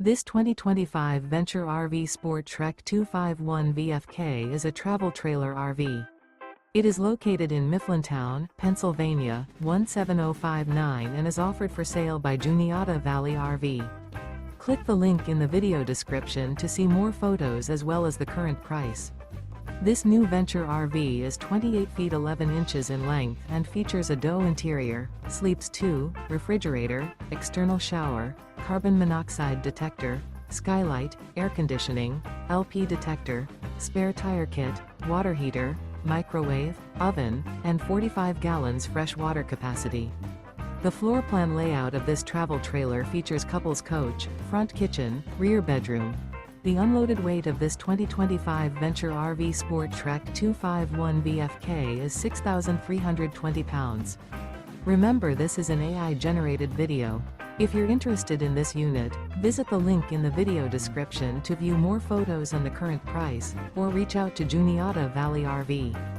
This 2025 Venture RV SportTrek 251 VFK is a travel trailer RV. It is located in Mifflintown, Pennsylvania, 17059 and is offered for sale by Juniata Valley RV. Click the link in the video description to see more photos as well as the current price. This new Venture RV is 28 feet 11 inches in length and features a DO interior, sleeps 2, refrigerator, external shower, carbon monoxide detector, skylight, air conditioning, LP detector, spare tire kit, water heater, microwave, oven, and 45 gallons fresh water capacity. The floor plan layout of this travel trailer features couples coach, front kitchen, rear bedroom. The unloaded weight of this 2025 Venture RV SportTrek 251 VFK is 6,320 pounds. Remember, this is an AI-generated video. If you're interested in this unit, visit the link in the video description to view more photos and the current price, or reach out to Juniata Valley RV.